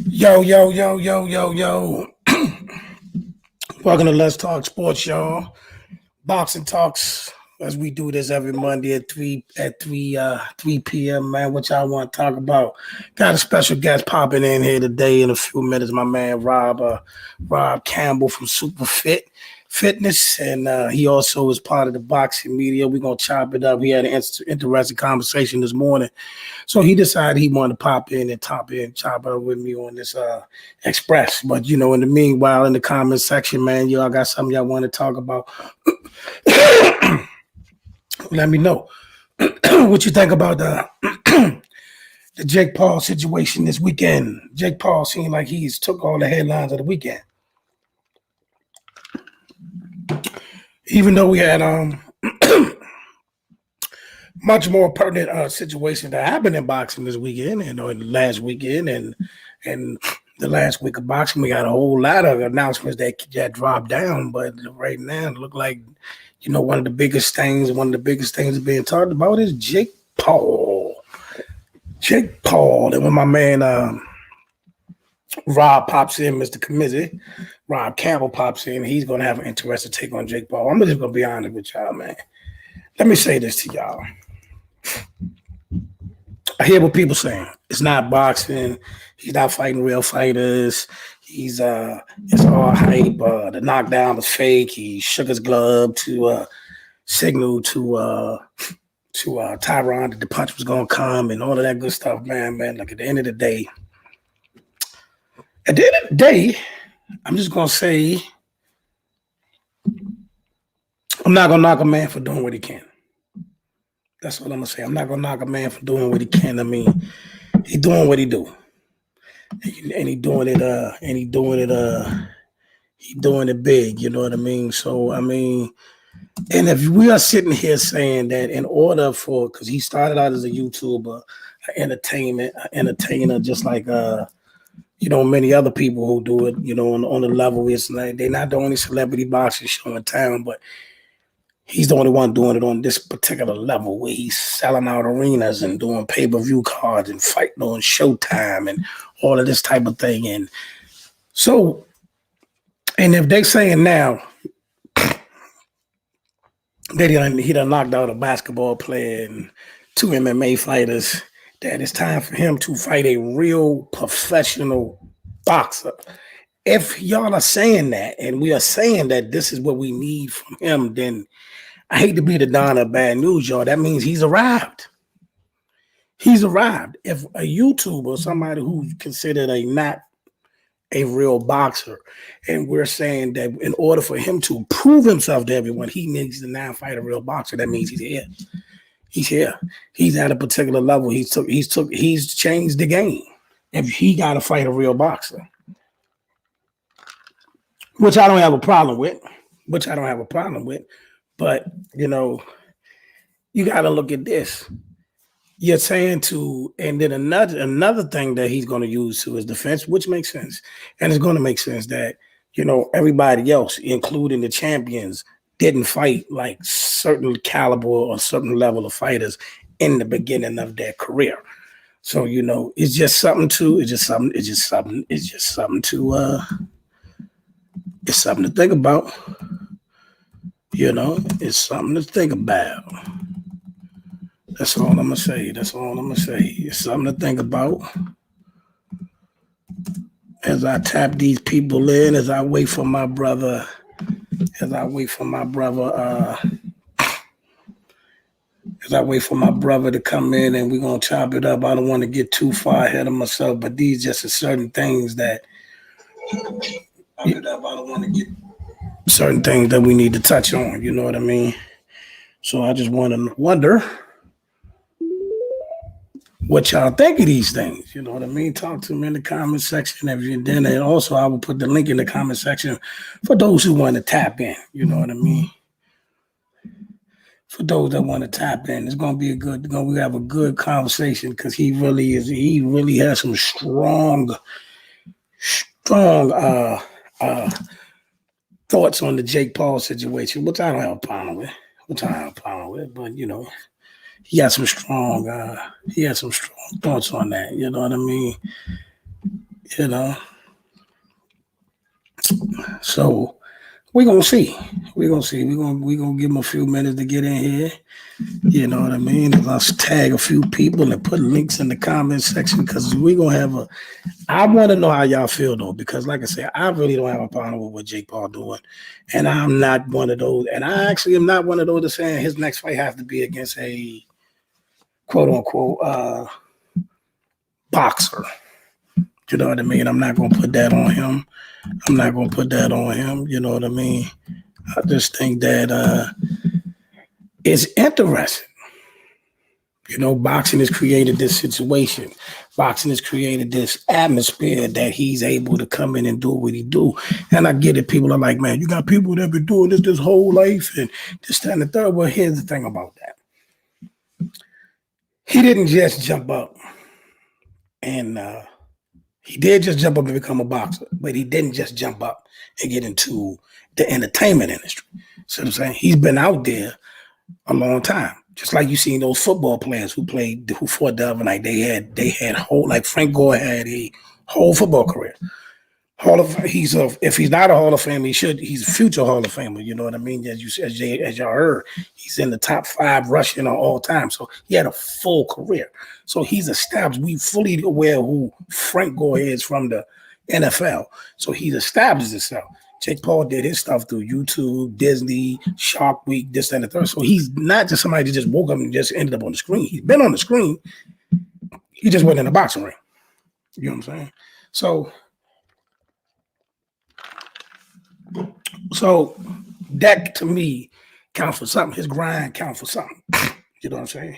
Yo, yo, yo, yo, yo, yo. Welcome to Let's Talk Sports, y'all. Boxing talks as we do this every Monday at 3 p.m. Man, what y'all want to talk about? Got a special guest popping in here today in a few minutes. My man Rob Campbell from Super Fitness, and he also is part of the boxing media. We're gonna chop it up. We had an interesting conversation this morning, so he decided he wanted to pop in and chop it up with me on this express. But in the meanwhile, in the comment section, man, y'all got something y'all want to talk about. Let me know what you think about the Jake Paul situation this weekend. Jake Paul seemed like he's took all the headlines of the weekend. Even though we had much more pertinent situation that happened in boxing this weekend and or last weekend and the last week of boxing, we got a whole lot of announcements that dropped down. But right now, it looked like one of the biggest things being talked about is Jake Paul. And when my man Rob pops in, Mr. Committee, Rob Campbell pops in, he's going to have an interesting take on Jake Paul. I'm just going to be honest with y'all, man. Let me say this to y'all. I hear what people saying. It's not boxing. He's not fighting real fighters. It's all hype. The knockdown was fake. He shook his glove to signal to Tyron that the punch was gonna come and all of that good stuff, man. Like at the end of the day, I'm just gonna say I'm not gonna knock a man for doing what he can. That's what I'm gonna say. I'm not gonna knock a man for doing what he can. I mean, he doing what he do. And he doing it big, you know what I mean? So I mean, and if we are sitting here saying that in order for, because he started out as a YouTuber, an entertainer, just like many other people who do it, on the level, it's like they're not the only celebrity boxing show in town, but he's the only one doing it on this particular level where he's selling out arenas and doing pay-per-view cards and fighting on Showtime and all of this type of thing. And so, and if they saying now that he done knocked out a basketball player and 2 MMA fighters, that it's time for him to fight a real professional boxer. If y'all are saying that, and we are saying that this is what we need from him, then I hate to be the Don of bad news, y'all. That means he's arrived. He's arrived. If a YouTuber, somebody who's considered not a real boxer, and we're saying that in order for him to prove himself to everyone, he needs to now fight a real boxer, that means he's here. He's here. He's at a particular level. He's changed the game. If he got to fight a real boxer, which I don't have a problem with. But you got to look at this. You're saying and then another thing that he's going to use to his defense, which makes sense, and it's going to make sense that everybody else, including the champions, didn't fight like certain caliber or certain level of fighters in the beginning of their career. So it's just something to think about. It's something to think about. That's all I'm gonna say. It's something to think about. As I tap these people in, as I wait for my brother to come in, and we're gonna chop it up. I don't want to get too far ahead of myself, but these just are certain things that we need to touch on. You know what I mean? So I just wonder what y'all think of these things. You know what I mean? Talk to me in the comment section. And also I will put the link in the comment section for those who want to tap in. You know what I mean? For those that want to tap in, it's going to be we have a good conversation, because he really has some strong thoughts on the Jake Paul situation, which I don't have a problem with. But he had some strong thoughts on that. You know what I mean? you know. So we're gonna see. We're gonna give them a few minutes to get in here. You know what I mean? If I tag a few people and put links in the comment section, because we're gonna have a. I want to know how y'all feel though, because like I said, I really don't have a problem with what Jake Paul doing, and I'm not one of those. And I actually am not one of those that saying his next fight has to be against a quote unquote boxer. You know what I mean? I'm not gonna put that on him. You know what I mean? I just think that it's interesting. You know, boxing has created this situation. Boxing has created this atmosphere that he's able to come in and do what he do. And I get it. People are like, man, you got people that have been doing this whole life and this, that, and the third. Well, here's the thing about that. He didn't just jump up and he did just jump up and become a boxer, but he didn't just jump up and get into the entertainment industry. So I'm saying he's been out there a long time. Just like you seen those football players who fought the other night. They had whole, like Frank Gore had a whole football career. If he's not a Hall of Famer, he's a future Hall of Famer. You know what I mean? As y'all heard, he's in the top 5 rushing of all time. So he had a full career. So he's established. We fully aware who Frank Gore is from the NFL. So he's established himself. Jake Paul did his stuff through YouTube, Disney, Shark Week, this, that, and the third. So he's not just somebody that just woke up and just ended up on the screen. He's been on the screen. He just wasn't in the boxing ring. You know what I'm saying? So that to me counts for something. His grind counts for something. You know what I'm saying?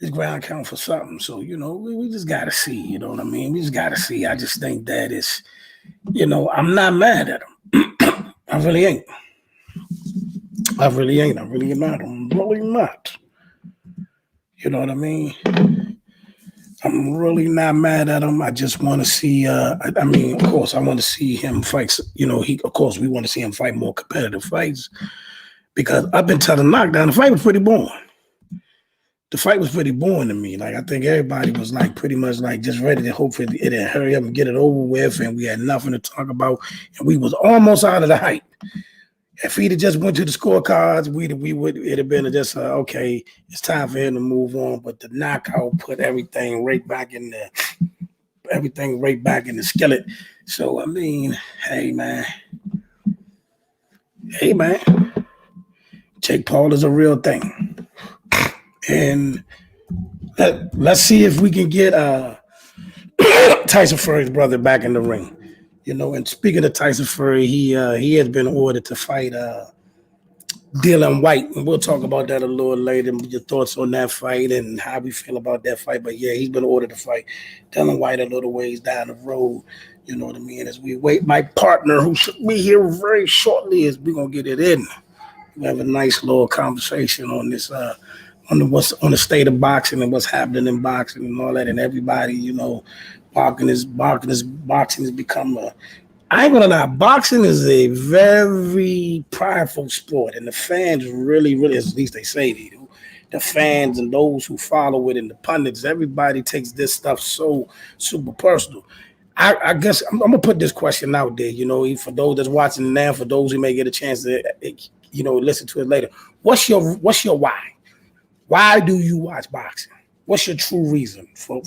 His grind counts for something. So, you know, we just got to see. You know what I mean? We just got to see. I just think that it's, you know, I'm not mad at him. I really ain't. I really am not. I'm really not. You know what I mean? I'm really not mad at him. I just want to see. I mean, of course, I want to see him fight. You know, of course, we want to see him fight more competitive fights because up until the knockdown, the fight was pretty boring. The fight was pretty boring to me. Like I think everybody was like pretty much like just ready to hope for it to hurry up and get it over with, and we had nothing to talk about, and we was almost out of the hype. If he'd have just went to the scorecards, it'd have been just okay. It's time for him to move on. But the knockout put everything right back in the skillet. So I mean, hey man, Jake Paul is a real thing, and let's see if we can get Tyson Fury's brother back in the ring. You know, and speaking of Tyson Fury, he has been ordered to fight Dillan Whyte, and we'll talk about that a little later. Your thoughts on that fight and how we feel about that fight. But yeah, he's been ordered to fight Dillan Whyte a little ways down the road. You know what I mean? As we wait, my partner, who should be here very shortly, is we're gonna get it in. We have a nice little conversation on this, on the state of boxing and what's happening in boxing and all that, and everybody, you know. Boxing has become I ain't gonna lie, boxing is a very prideful sport, and the fans really, at least they say they do. The fans and those who follow it and the pundits, everybody takes this stuff so super personal. I guess I'm gonna put this question out there, you know, for those that's watching now, for those who may get a chance to, you know, listen to it later. What's your why? Why do you watch boxing? What's your true reason for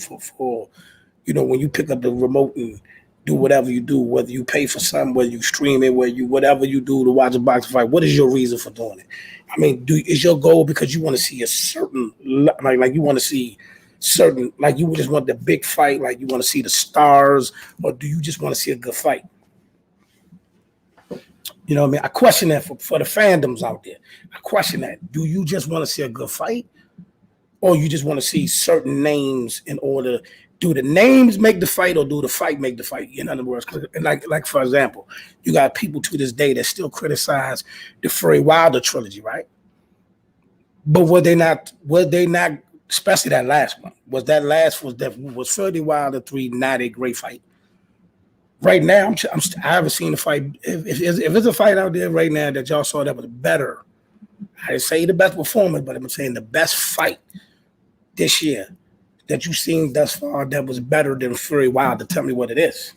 you know, when you pick up the remote and do whatever you do, whether you pay for something, whether you stream it, whatever you do to watch a boxing fight, what is your reason for doing it? I mean, is your goal because you want to see a certain, like you want to see certain, like you just want the big fight, like you want to see the stars, or do you just want to see a good fight? You know what I mean? I question that for the fandoms out there. I question that. Do you just want to see a good fight? Or you just want to see certain names in order? Do the names make the fight, or do the fight make the fight? In other words, like for example, you got people to this day that still criticize the Fury Wilder trilogy, right? But were they not, especially that last one? Was Fury Wilder 3 not a great fight? Right now, I haven't seen a fight. If there's a fight out there right now that y'all saw that was better, I didn't say the best performance, but I'm saying the best fight this year. that you've seen thus far that was better than Fury Wilder? Tell me what it is.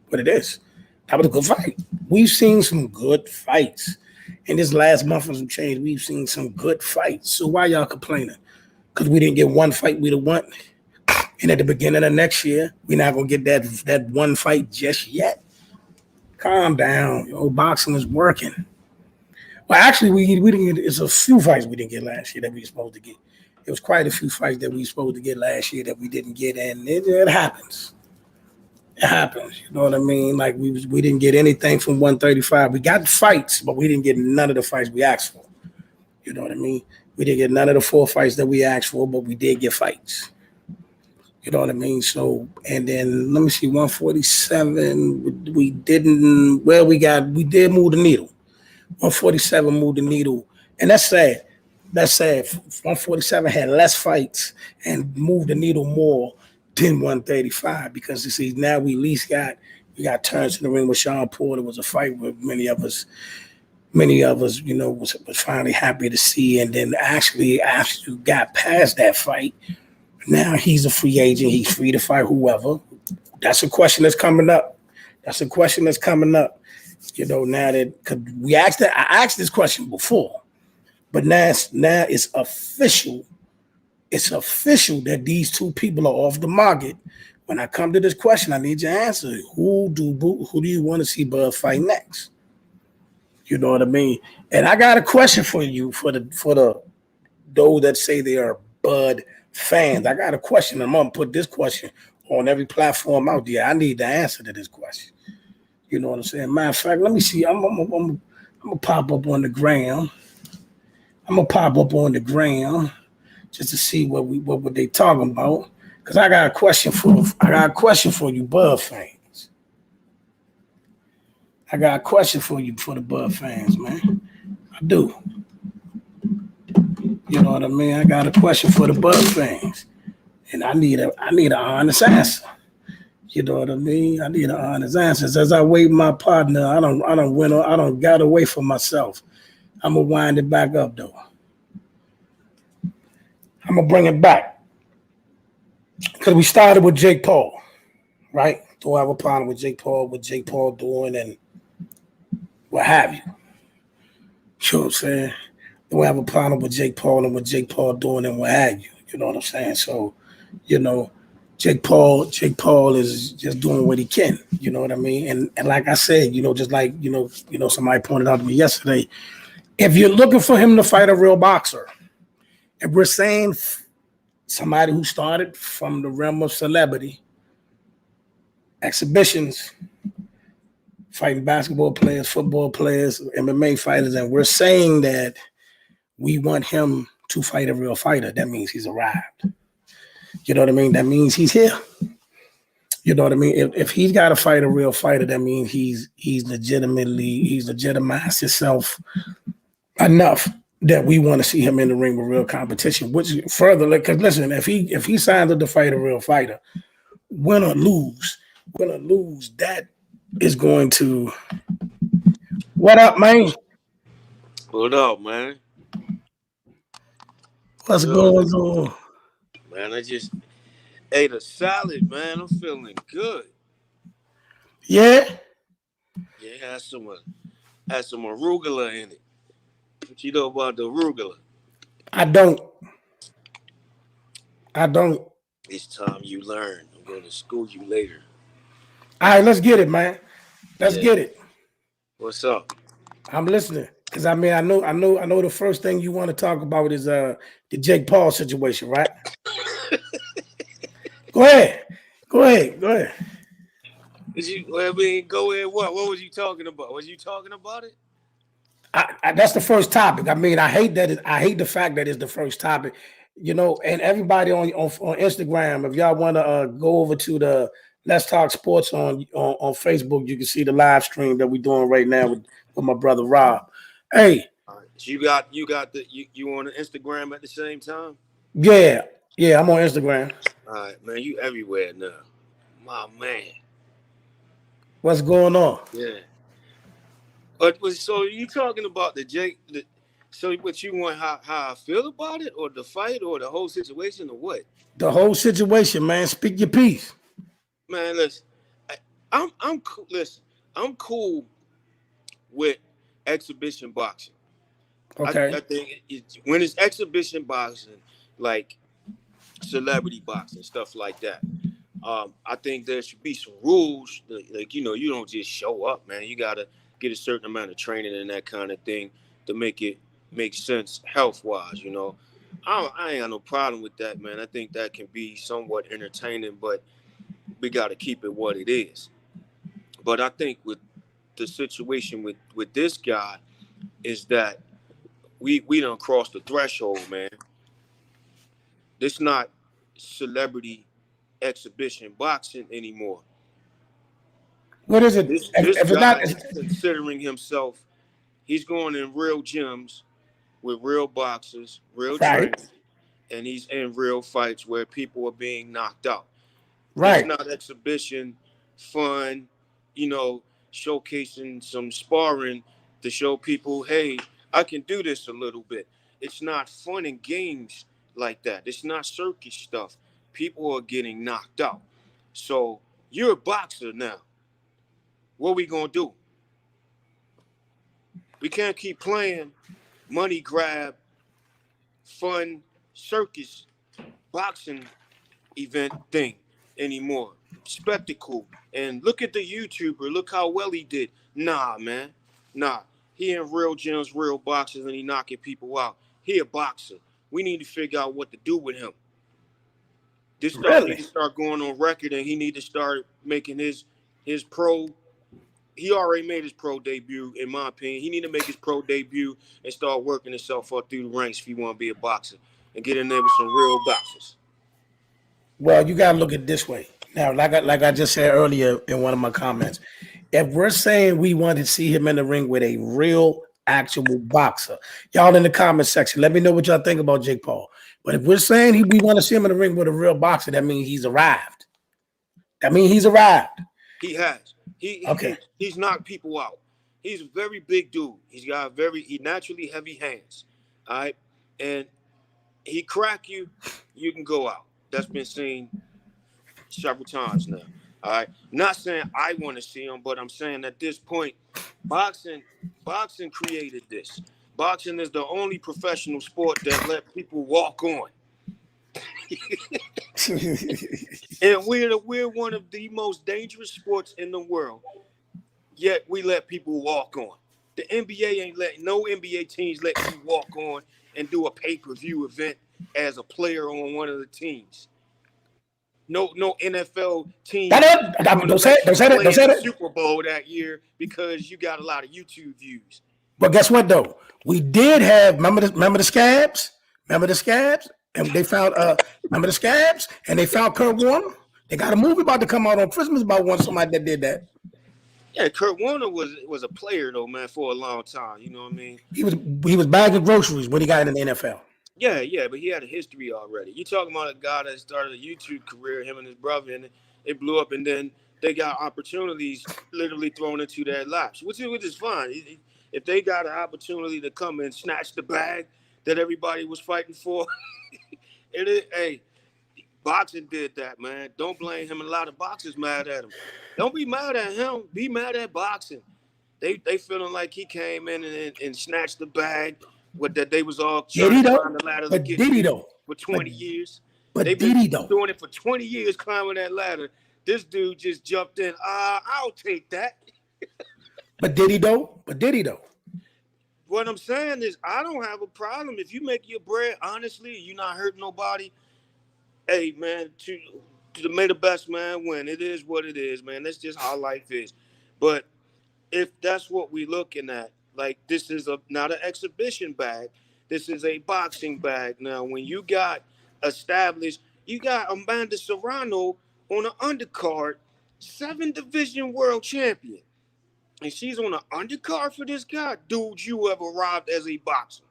What it is. That was a good fight. We've seen some good fights. In this last month and some change, we've seen some good fights. So why y'all complaining? Because we didn't get one fight we'd have won. And at the beginning of next year, we're not going to get that one fight just yet. Calm down. Boxing is working. Well, actually, we didn't get, it's a few fights we didn't get last year that we were supposed to get. It was quite a few fights that we were supposed to get last year that we didn't get, and it happens. It happens. You know what I mean? Like, we didn't get anything from 135. We got fights, but we didn't get none of the fights we asked for. You know what I mean? We didn't get none of the 4 fights that we asked for, but we did get fights. You know what I mean? So, and then let me see, 147. We didn't. Well, we did move the needle. 147 moved the needle, and that's sad. That's sad. 147 had less fights and moved the needle more than 135 because you see now we at least got turns in the ring with Sean Porter. Was a fight where many of us, was finally happy to see, and then actually after you got past that fight. Now he's a free agent. He's free to fight whoever. That's a question that's coming up. Now that because I asked this question before, but now it's official. It's official that these 2 people are off the market. When I come to this question, I need your answer. Who do you want to see Bud fight next? You know what I mean? And I got a question for you for the those that say they are Bud fans. I got a question. I'm gonna put this question on every platform out there. I need the answer to this question. You know what I'm saying? Matter of fact, let me see. I'm gonna pop up on the gram. Just to see what they talking about. Because I got a question for you, Bud fans. I got a question for you for the Bud fans, man. I do. You know what I mean? I got a question for the Bud fans, and I need an honest answer. You know what I mean? I need an honest answer. As I wait my partner, I don't got away from myself. I'm gonna wind it back up though. I'm gonna bring it back because we started with Jake Paul, right? Do I have a problem with Jake Paul? What Jake Paul doing and what have you? You know what I'm saying? Do I have a problem with Jake Paul and what Jake Paul doing and what have you? You know what I'm saying? So, Jake Paul is just doing what he can. You know what I mean? And like I said, just like somebody pointed out to me yesterday, if you're looking for him to fight a real boxer, if we're saying somebody who started from the realm of celebrity, exhibitions, fighting basketball players, football players, MMA fighters, and we're saying that we want him to fight a real fighter, that means he's arrived. You know what I mean? That means he's here. You know what I mean? If he's got to fight a real fighter, that means he's legitimized himself enough that we want to see him in the ring with real competition. Which further, because listen, if he signs up to fight a real fighter, win or lose, that is going to. What up, man? What up, man? What's going on? Man, I just ate a salad, man. I'm feeling good. Yeah? Yeah, it had some arugula in it. What you know about the arugula? I don't. It's time you learn. I'm going to school you later. All right, let's get it, man. Let's get it. What's up? I'm listening. Because I know the first thing you want to talk about is the Jake Paul situation, right? Go ahead. Go ahead. Go ahead. What? What was you talking about? Was you talking about it? That's the first topic. I mean, I hate the fact that it's the first topic. And everybody on Instagram, if y'all want to go over to the Let's Talk Sports on Facebook, you can see the live stream that we're doing right now with my brother Rob. Hey, you got you on the Instagram at the same time? Yeah, I'm on Instagram. All right, man, you everywhere now, my man. What's going on? Yeah. But so you talking about the Jake? So what you want how I feel about it, or the fight, or the whole situation, or what? The whole situation, man. Speak your piece. Man, listen, I'm cool. Listen, I'm cool with exhibition boxing. Okay. I think when it's exhibition boxing, like celebrity boxing, stuff like that. I think there should be some rules. Like, you don't just show up, man. You gotta get a certain amount of training and that kind of thing to make it make sense health wise. I ain't got no problem with that, man. I think that can be somewhat entertaining, but we got to keep it what it is. But I think with the situation with this guy is that we don't cross the threshold, man. This not celebrity exhibition boxing anymore. What is it? This If it's not guy is considering himself. He's going in real gyms with real boxers, real right, trainers, and he's in real fights where people are being knocked out. This right. not exhibition, fun, you know, showcasing some sparring to show people, hey, I can do this a little bit. It's not fun and games like that. It's not circus stuff. People are getting knocked out. So you're a boxer now. What we gonna do? We can't keep playing money grab, fun circus boxing event thing anymore. Spectacle. And look at the YouTuber. Look how well he did. Nah, man. Nah. He in real gyms, real boxers, and he knocking people out. He a boxer. We need to figure out what to do with him. This stuff need Really? to start going on record, and he need to start making his pro. He already made his pro debut, in my opinion. He need to make his pro debut and start working himself up through the ranks if he want to be a boxer and get in there with some real boxers. Well, you gotta look at it this way. Now, like I just said earlier in one of my comments, if we're saying we want to see him in the ring with a real actual boxer, y'all in the comment section, let me know what y'all think about Jake Paul. But if we're saying we want to see him in the ring with a real boxer, that means he's arrived. That means he's arrived. He has. Okay. He's knocked people out. He's a very big dude. He naturally heavy hands. All right. And he crack you, you can go out. That's been seen several times now. All right. Not saying I want to see him, but I'm saying at this point, boxing created this. Boxing is the only professional sport that let people walk on. And we're one of the most dangerous sports in the world. Yet we let people walk on. The NBA ain't letting no NBA teams let you walk on and do a pay-per-view event as a player on one of the teams. No NFL team gonna Don't say it. let Don't you say it. play Don't in say the it. Super Bowl that year because you got a lot of YouTube views. But guess what though? We did have remember the scabs? Remember the scabs? And they found remember the scabs? And they found Kurt Warner. They got a movie about to come out on Christmas about somebody that did that. Yeah, Kurt Warner was a player though, man, for a long time. You know what I mean? He was bagging groceries when he got in the NFL. Yeah, but he had a history already. You talking about a guy that started a YouTube career, him and his brother, and it blew up, and then they got opportunities literally thrown into their laps, which is fine. If they got an opportunity to come and snatch the bag that everybody was fighting for, hey, boxing did that, man. Don't blame him. A lot of boxers mad at him. Don't be mad at him. Be mad at boxing. They feeling like he came in and snatched the bag. What that they was all trying to climb the ladder to But get did he to though? for 20 years. But They've did been he though? doing it for 20 years, climbing that ladder. This dude just jumped in. I'll take that. But did he though? But did he though? What I'm saying is, I don't have a problem if you make your bread honestly. You're not hurting nobody. Hey, man, to may the best man win. It is what it is, man. That's just how life is. But if that's what we're looking at, like this is not an exhibition bag. This is a boxing bag. Now, when you got established, you got Amanda Serrano on an undercard, 7-division world champion. And she's on an undercard for this guy. Dude, you have arrived as a boxer.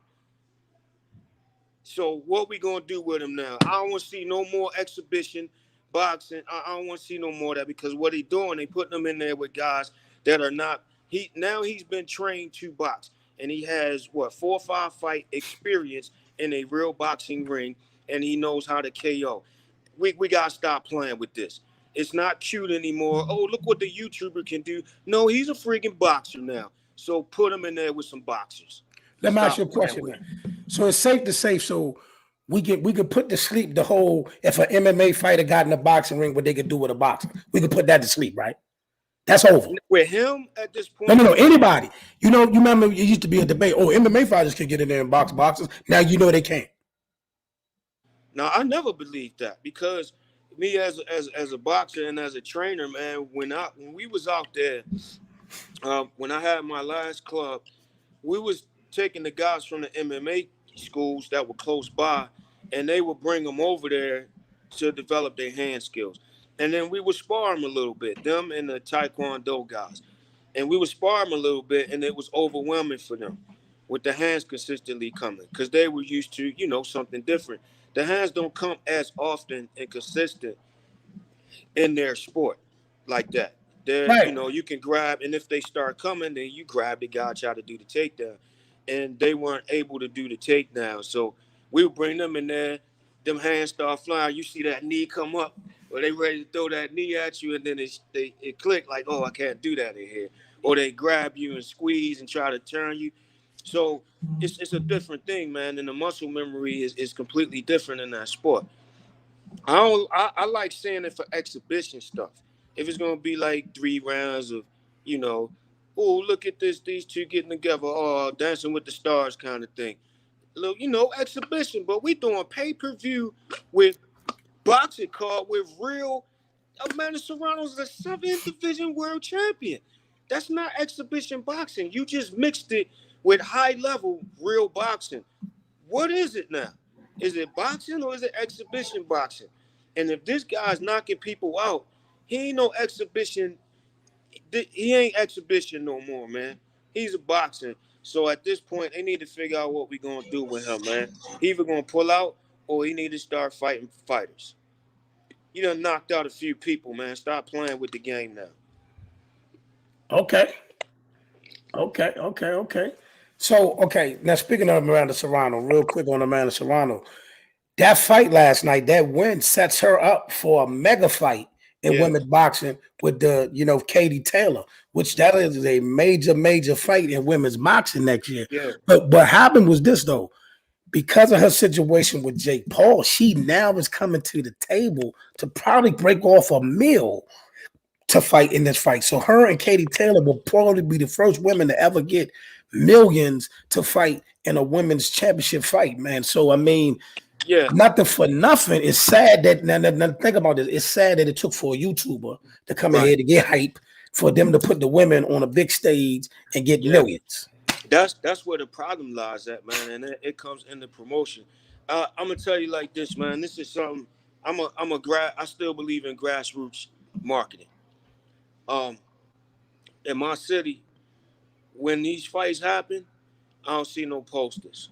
So what we going to do with him now? I don't want to see no more exhibition boxing. I don't want to see no more of that because what they doing, they putting him in there with guys that are not. He's been trained to box. and he has what 4 or 5 fight experience in a real boxing ring, and he knows how to KO. We gotta stop playing with this. It's not cute anymore. Oh, look what the YouTuber can do. No, he's a freaking boxer now. So put him in there with some boxers and Let me ask you stop a playing question with then. him. So it's safe to say, so we could put to sleep the whole if an MMA fighter got in a boxing ring, what they could do with a boxer. We could put that to sleep, right? That's over. With him at this No, no, point, no. Anybody. You remember it used to be a debate. Oh, MMA fighters can get in there and box boxers. Now you know they can't. now I never believed that because me as a boxer and as a trainer, man, when we was out there, when I had my last club, we was taking the guys from the MMA schools that were close by, and they would bring them over there to develop their hand skills. And then we would spar them a little bit, them and the Taekwondo guys. And we would spar them a little bit, and it was overwhelming for them with the hands consistently coming because they were used to, something different. The hands don't come as often and consistent in their sport like that. They're, Right. you can grab, and if they start coming, then you grab the guy, try to do the takedown. And they weren't able to do the takedown. So we would bring them in there, them hands start flying. You see that knee come up, or they ready to throw that knee at you, and then it click like, oh, I can't do that in here. Or they grab you and squeeze and try to turn you. So it's a different thing, man. And the muscle memory is completely different in that sport. I like seeing it for exhibition stuff. If it's gonna be like 3 rounds of, you know, oh look at this, these two getting together, oh Dancing with the Stars kind of thing. Look, exhibition, but we doing pay-per-view with boxing card with real Amanda Serrano's the 7th division world champion. That's not exhibition boxing. You just mixed it with high level real boxing. What is it now? Is it boxing or is it exhibition boxing? And if this guy's knocking people out, he ain't no exhibition. He ain't exhibition no more, man. He's a boxer. So at this point, they need to figure out what we gonna do with him, man. He either gonna pull out or he need to start fighting fighters. You done knocked out a few people, man. Stop playing with the game now. Okay. Okay. So, okay. Now speaking of Amanda Serrano, real quick on Amanda Serrano. That fight last night, that win sets her up for a mega fight in Yeah, women's boxing with Katie Taylor, which that is a major fight in women's boxing next year. yeah, But what happened was this though, because of her situation with Jake Paul, she now is coming to the table to probably break off a meal to fight in this fight. So her and Katie Taylor will probably be the first women to ever get millions to fight in a women's championship fight, man. So I mean, yeah, nothing for nothing. It's sad that now think about this. It's sad that it took for a YouTuber to come in right. here to get hype for them to put the women on a big stage and get Yeah. millions. That's where the problem lies at, man, and it comes in the promotion. I'm gonna tell you like this, man. This is something. I still believe in grassroots marketing. Um, in my city, when these fights happen, I don't see no posters.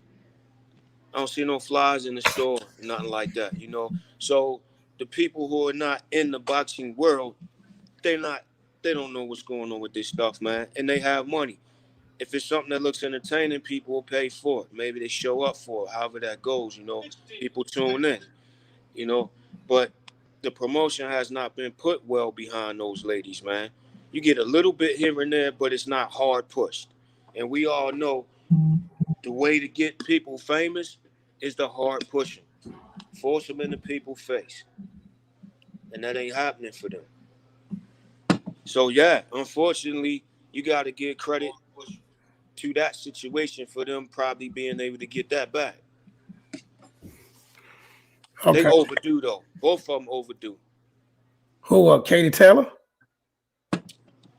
I don't see no flyers in the store, nothing like that. So the people who are not in the boxing world, they not, they don't know what's going on with this stuff, man, and they have money. If it's something that looks entertaining, people will pay for it. Maybe they show up for it, however that goes, people tune in, you know. But the promotion has not been put well behind those ladies, man. You get a little bit here and there, but it's not hard pushed. And we all know the way to get people famous is the hard pushing. Force them in the people's face. And that ain't happening for them. So, yeah, unfortunately, you got to give credit to that situation for them probably being able to get that back. They Okay. overdue though. Both of them overdue. Who Katie Taylor?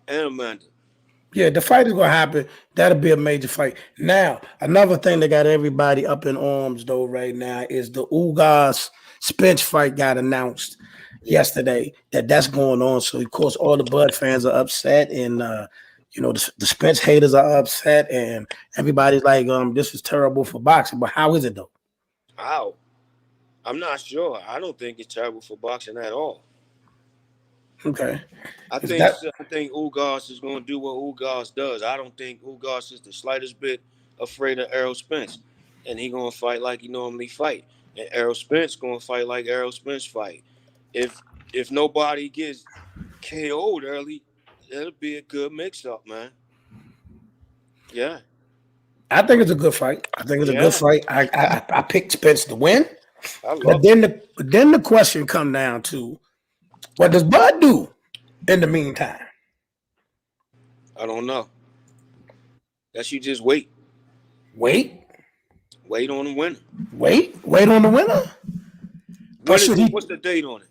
And Amanda. Yeah, the fight is gonna happen. That'll be a major fight. Now, another thing that got everybody up in arms though right now is the Ugas Spence fight got announced yesterday that's going on. So of course all the Bud fans are upset, and the Spence haters are upset, and everybody's like, this is terrible for boxing. But how is it though? How? I'm not sure. I don't think it's terrible for boxing at all. Okay, I is think that I think Ugas is going to do what Ugas does. I don't think Ugas is the slightest bit afraid of Errol Spence, and he gonna fight like he normally fight, and Errol Spence gonna fight like Errol Spence fight. If if nobody gets KO'd early, it'll be a good mix up, man. Yeah, I think it's a good fight. I think it's a good yeah, fight. I picked Spence to win. I But love it. then the question come down to, what does Bud do in the meantime? I don't know. That you just wait, Wait, wait on the winner. wait on the winner. Or When is should it? he What's the date on it?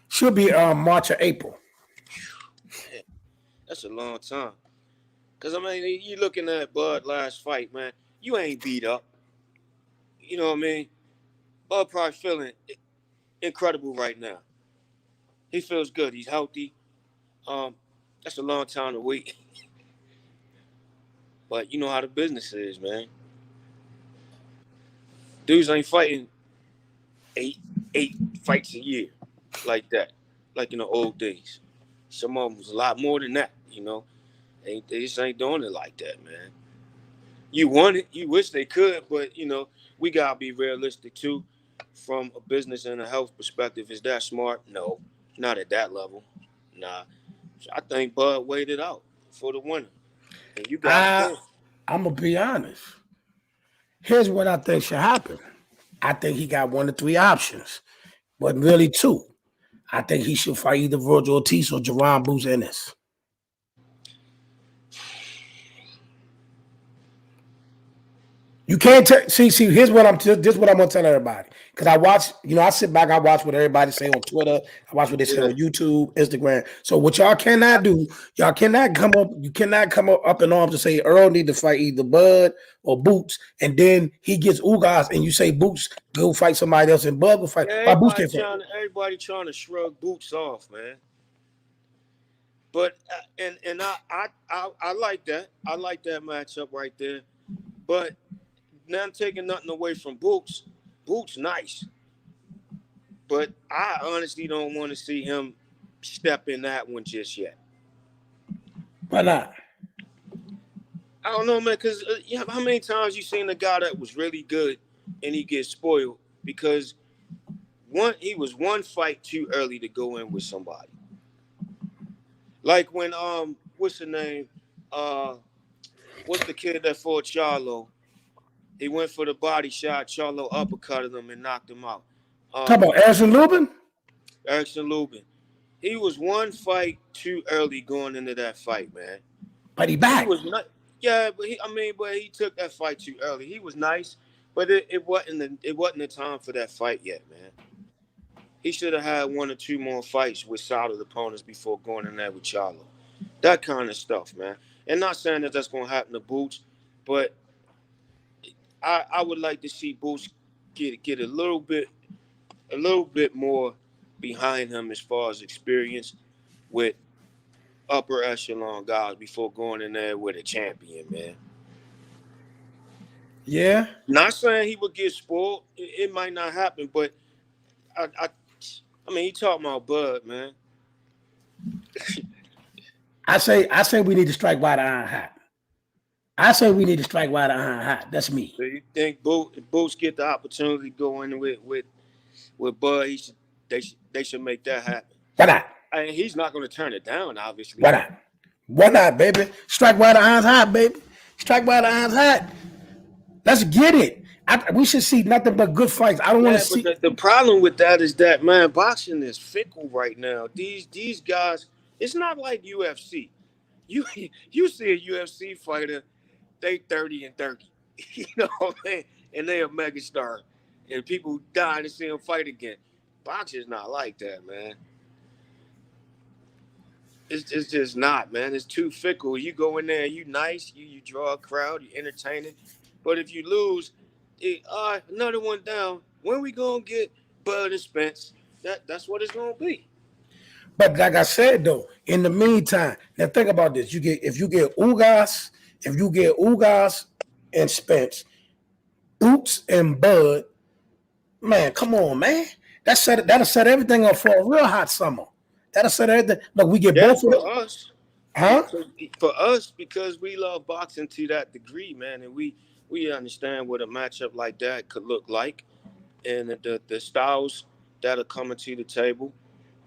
should be March or April? That's a long time. Cause I mean, you looking at Bud last fight, man. You ain't beat up. You know what I mean? Bud probably feeling incredible right now. He feels good. He's healthy. Um, that's a long time to wait. But you know how the business is, man. Dudes ain't fighting eight fights a year like that, like in the old days. Some of them was a lot more than that, you know. They just ain't doing it like that, man. You want it, you wish they could, but you know, we gotta be realistic too. From a business and a health perspective, is that smart? No, not at that level. Nah. So I think Bud waited out for the winner. And you got a I'm point. gonna be honest. Here's what I think should happen. I think he got one of three options, but really two. I think he should fight either Virgil Ortiz or Jerron Bruce Ennis. You can't see. Here's what I'm. This is what I'm gonna tell everybody. Because I watch. I sit back. I watch what everybody say on Twitter. I watch what they say Yeah. on YouTube, Instagram. So what y'all cannot do, y'all cannot come up. You cannot come up in arms and say Earl need to fight either Bud or Boots, and then he gets Ugas, and you say Boots go fight somebody else, and Bud will fight. Yeah, Why Boots can't fight? everybody trying to shrug Boots off, man. But and I like that. I like that matchup right there. But now I'm taking nothing away from Boots. Boots nice. But I honestly don't want to see him step in that one just yet. Why not? I don't know, man, because how many times you seen a guy that was really good and he gets spoiled because he was one fight too early to go in with somebody. Like when what's the name? What's the kid that fought Charlo? He went for the body shot. Charlo uppercutted him and knocked him out. Talk about Erickson Lubin. Erickson Lubin. He was one fight too early going into that fight, man. But he back. He was not. Yeah, but he took that fight too early. He was nice, but it wasn't the time for that fight yet, man. He should have had one or two more fights with solid opponents before going in there with Charlo. That kind of stuff, man. And not saying that that's going to happen to Boots, but I would like to see Boots get a little bit more behind him as far as experience with upper echelon guys before going in there with a champion, man. Yeah. Not saying he would get spoiled. It might not happen, but I mean, he talking about Bud, man. I say we need to strike while the iron hot. I say we need to strike while the iron hot. That's me. So you think if Boots get the opportunity to go in with Bud, they should make that happen. Why not? I mean, he's not going to turn it down, obviously. Why not? Why not, baby? Strike while the iron's hot, baby. Strike while the iron's hot. Let's get it. We should see nothing but good fights. I don't want to see. The problem with that is that, man, boxing is fickle right now. These guys, it's not like UFC. You see a UFC fighter, they 30 and 30. You know what I mean? And they a megastar. And people dying to see them fight again. Boxing's not like that, man. It's just not, man. It's too fickle. You go in there, you nice, you draw a crowd, you entertaining. But if you lose, another one down. When we gonna get Bud and Spence? That's what it's gonna be. But like I said though, in the meantime, now think about this. If you get Ugas and Spence, Boots and Bud, man, come on, man. That'll set everything up for a real hot summer. That'll set everything. Look, we get both of them. Us. Huh? For us, because we love boxing to that degree, man, and we understand what a matchup like that could look like, and the styles that are coming to the table,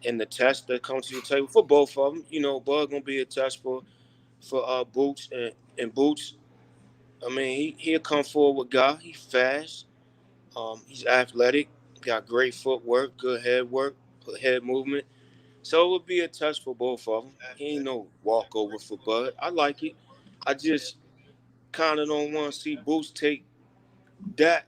and the tests that come to the table for both of them. You know, Bud gonna be a test for Boots and Boots. I mean, he'll come forward with guy. He's fast. He's athletic. Got great footwork, good head work, head movement. So it would be a test for both of them. He ain't no walkover for Bud. I like it. I just kind of don't want to see Boots take that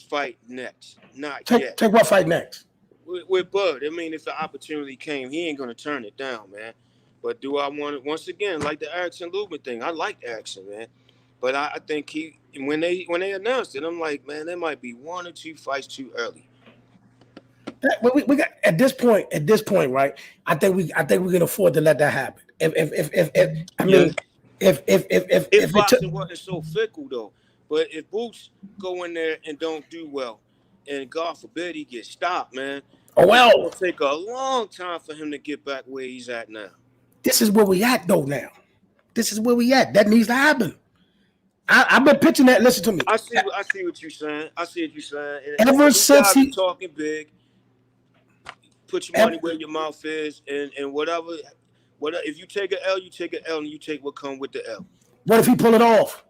fight next. Not yet. Take what fight next? With Bud. I mean, if the opportunity came, he ain't going to turn it down, man. But do I want it? Once again, like the Erickson Lubin thing, I like Erickson, man. But I think when they announced it, I'm like, man, there might be 1 or 2 fights too early. We got at this point, right? I think we can afford to let that happen. If boxing wasn't so fickle though, but if Boots go in there and don't do well, and God forbid he gets stopped, man, it's gonna take a long time for him to get back where he's at now. This is where we at though. Now, this is where we at. That needs to happen. I've been pitching that. Listen to me. I see what you're saying. And ever since he talking big, put your money where your mouth is, and whatever. If you take an L, you take an L, and you take what comes with the L. What if he pull it off?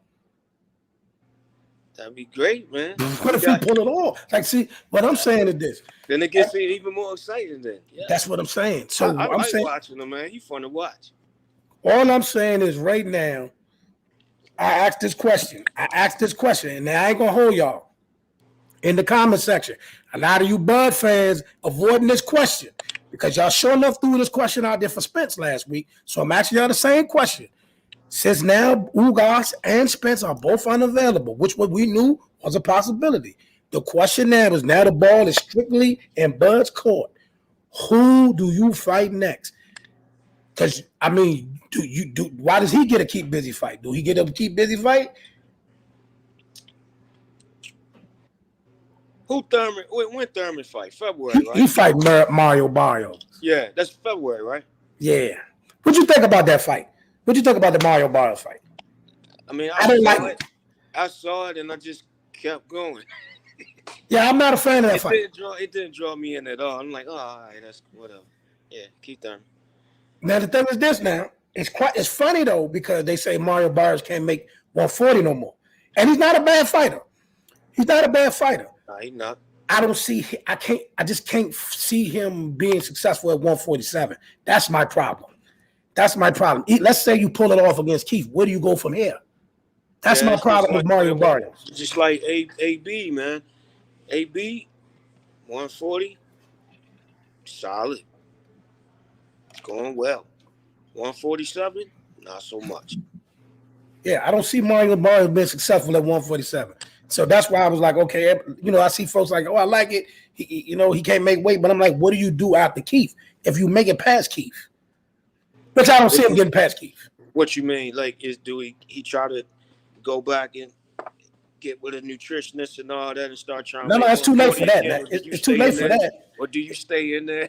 That'd be great, man. What if he pull it off? Like, see, what I'm saying is this. Then it gets even more exciting. Then that's what I'm saying. So I I'm like saying, watching him, man. He's fun to watch. All I'm saying is, right now, I asked this question, and I ain't gonna hold y'all in the comment section. A lot of you Bud fans avoiding this question because y'all sure enough threw this question out there for Spence last week. So I'm asking y'all the same question. Since now Ugas and Spence are both unavailable, which what we knew was a possibility. The question now is, now the ball is strictly in Bud's court. Who do you fight next? Because I mean, why does he get a keep busy fight? Do he get a keep busy fight? Who Thurman? When Thurman fight? February, right? He fight Mario Barrios. Yeah, that's February, right? Yeah. What'd you think about that fight? What'd you think about the Mario Barrios fight? I mean, I don't like it. I saw it and I just kept going. Yeah, I'm not a fan of that fight. It didn't draw me in at all. I'm like, oh, all right, that's whatever. Yeah, keep Thurman. Now the thing is this. Now it's funny though because they say Mario Barrios can't make 140 no more, and he's not a bad fighter. No, he's not. I just can't see him being successful at 147. That's my problem. Let's say you pull it off against Keith. Where do you go from here? That's my problem with Mario Barrios. Just like AB, man. AB, 140, solid. Going well. 147, not so much. Yeah, I don't see Mario Barrios being successful at 147. So that's why I was like, okay, I see folks like, oh, I like it. He can't make weight, but I'm like, what do you do after Keith if you make it past Keith? Which I don't see him getting past Keith. What you mean? Like, do he try to go back and get with a nutritionist and all that and start trying? No, it's too late for that. It's too late for that. Or do you stay in there?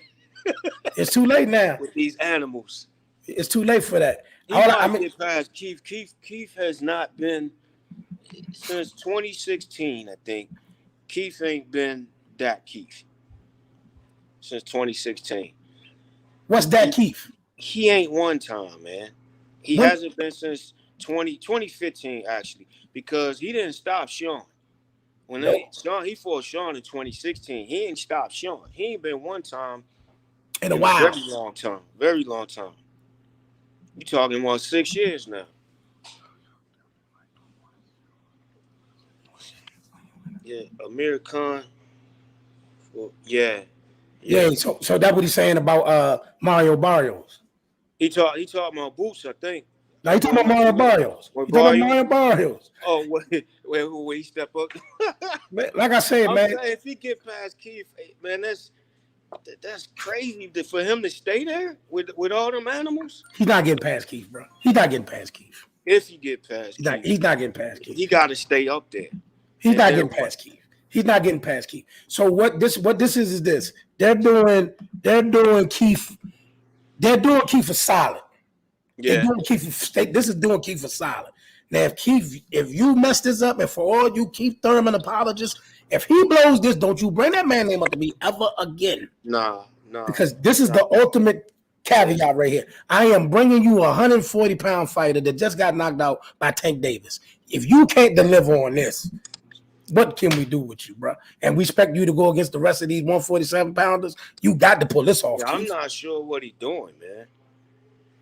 It's too late now with these animals. It's too late for that. Get past Keith. Keith has not been since 2016. I think Keith ain't been that Keith since 2016. What's that Keith? He ain't one time, man. He hasn't been since 2015 actually, because he didn't stop Sean. He fought Sean in 2016. He ain't stopped Sean. He ain't been one time in a while. Very long time. You talking about 6 years now. Yeah, Amir Khan. Well, yeah. So that's what he's saying about Mario Barrios. He talking about Boots, I think. Now he talking about Mario Barrios. Oh, wait, he step up. Like I said, man. Saying, if he get past Keith, man, that's crazy for him to stay there with all them animals. He's not getting past Keith, bro. He's not getting past Keith. If he get past Keith. He's not getting past Keith. He got to stay up there. He's not getting past Keith. He's not getting past Keith. So what this is this. They're doing Keith. They're doing Keith a solid. Yeah. This is doing Kiefer solid. Now, if you mess this up, and for all you Keith Thurman apologists, if he blows this, don't you bring that man name up to me ever again. Nah. Because this is the ultimate caveat right here. I am bringing you a 140-pound fighter that just got knocked out by Tank Davis. If you can't deliver on this, what can we do with you, bro? And we expect you to go against the rest of these 147-pounders. You got to pull this off. Yeah, I'm not sure what he's doing, man.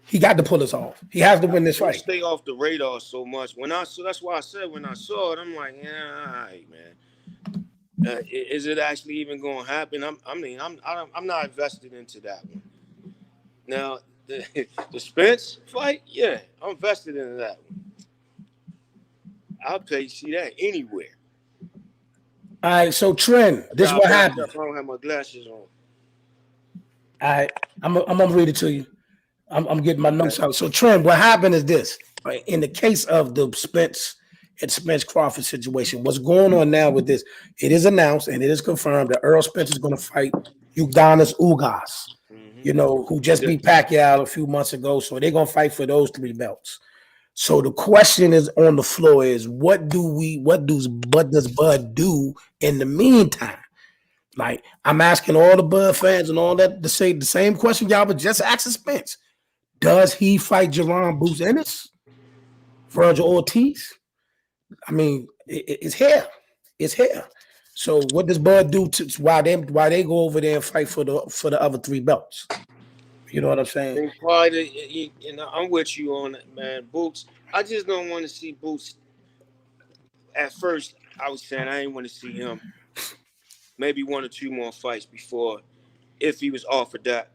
He got to pull this off. He has to win this fight. Stay off the radar so much. That's why I said when I saw it, I'm like, yeah, all right, man. Is it actually even going to happen? I'm not invested into that one. Now, the Spence fight, yeah, I'm invested into that one. I'll pay to see that anywhere. All right, so Trent, this is what happened. I don't have my glasses on. All right, I'm gonna read it to you. I'm getting my notes out. So Trent, what happened is this: right, in the case of the Spence Crawford situation, what's going on now with this? It is announced and it is confirmed that Earl Spence is going to fight Ugas, who just beat Pacquiao a few months ago. So they're gonna fight for those 3 belts. So the question is on the floor is what does Bud do in the meantime? Like, I'm asking all the Bud fans and all that to say the same question y'all was just asking Spence. Does he fight Jerome Boots Ennis? Virgil Ortiz? I mean, it's here. It's here. So what does Bud do why they go over there and fight for the other 3 belts? You know what I'm saying? I'm with you on that, man. Boots, I just don't want to see Boots. At first, I was saying I didn't want to see him. Maybe 1 or 2 more fights before, if he was offered that,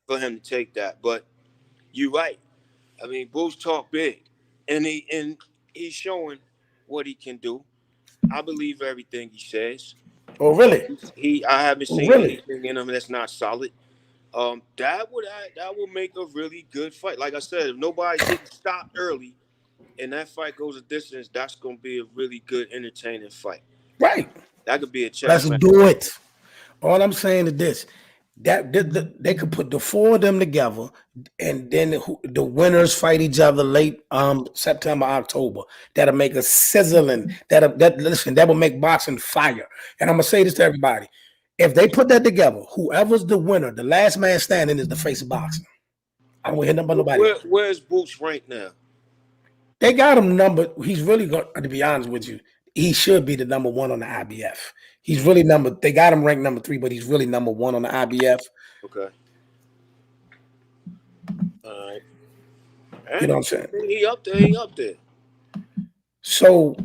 for him to take that. But you're right. I mean, Boots talk big, and he's showing what he can do. I believe everything he says. Oh, really? I haven't seen anything in him that's not solid. That would make a really good fight. Like I said, if nobody gets stopped early and that fight goes a distance, that's going to be a really good, entertaining fight. Right. That could be a challenge. Let's do it. All I'm saying is this: that they could put the 4 of them together, and then the winners fight each other late September, October. That'll make a sizzling. That will make boxing fire. And I'm gonna say this to everybody: if they put that together, whoever's the winner, the last man standing is the face of boxing. I don't want to hear nothing about nobody. Where's Boots ranked now? They got him numbered. He's really going to be honest with you. He should be the number 1 on the IBF. He's really they got him ranked number 3, but he's really number 1 on the IBF. Okay. All right. You know what I'm saying? He up there. So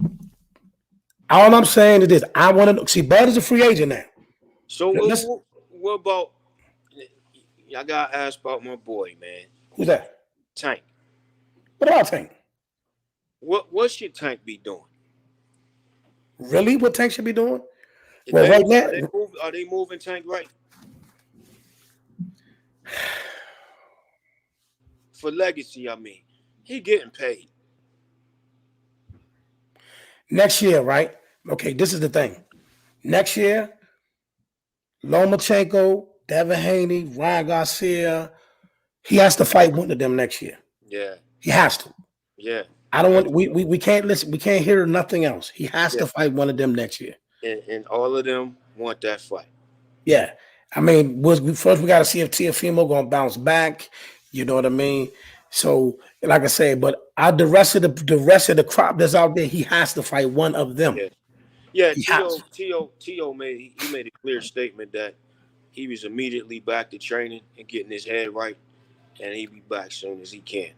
all I'm saying is this: I want to see Bud is a free agent now. So what about? I got to ask about my boy, man. Who's that? Tank. What about Tank? What should Tank be doing? Really? What Tank should be doing? Well, right now, are they moving Tank right? For legacy, I mean. He getting paid. Next year, right? Okay, this is the thing. Next year, Lomachenko, Devin Haney, Ryan Garcia, he has to fight one of them next year. Yeah. He has to. Yeah. I don't want we can't listen, we can't hear nothing else. He has to fight one of them next year. And all of them want that fight. Yeah. I mean, first we got to see if Teofimo gonna bounce back. You know what I mean? So, like I say, but the rest of the crop that's out there, he has to fight one of them. Yeah. Tio made a clear statement that he was immediately back to training and getting his head right, and he'll be back soon as he can.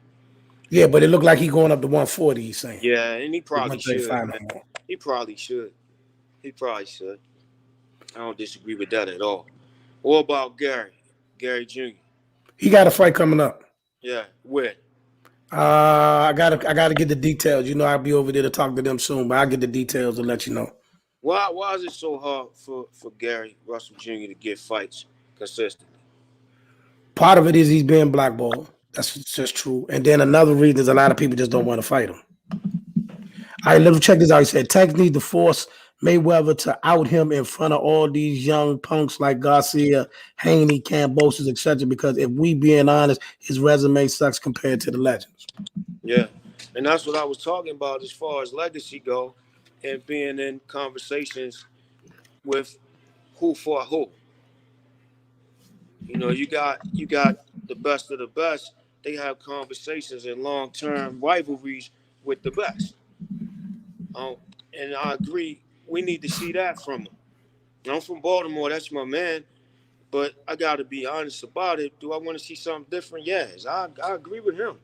Yeah, but it looked like he going up to 140. He's saying. Yeah, and he probably should. He probably should. I don't disagree with that at all. What about Gary Jr.? He got a fight coming up. Yeah, where? I gotta get the details. You know, I'll be over there to talk to them soon, but I'll get the details and let you know. Why is it so hard for Gary Russell Jr. to get fights consistently? Part of it is he's being blackballed. That's just true. And then another reason is a lot of people just don't want to fight him. All right, let's check this out. He said Tank needs to force Mayweather to out him in front of all these young punks like Garcia, Haney, Cambosos, etc. Because if we being honest, his resume sucks compared to the legends. Yeah, and that's what I was talking about as far as legacy go, and being in conversations with who for who. You know, you got the best of the best. They have conversations and long-term rivalries with the best. And I agree, we need to see that from them. I'm from Baltimore, that's my man, but I got to be honest about it. Do I want to see something different? Yes, I agree with him.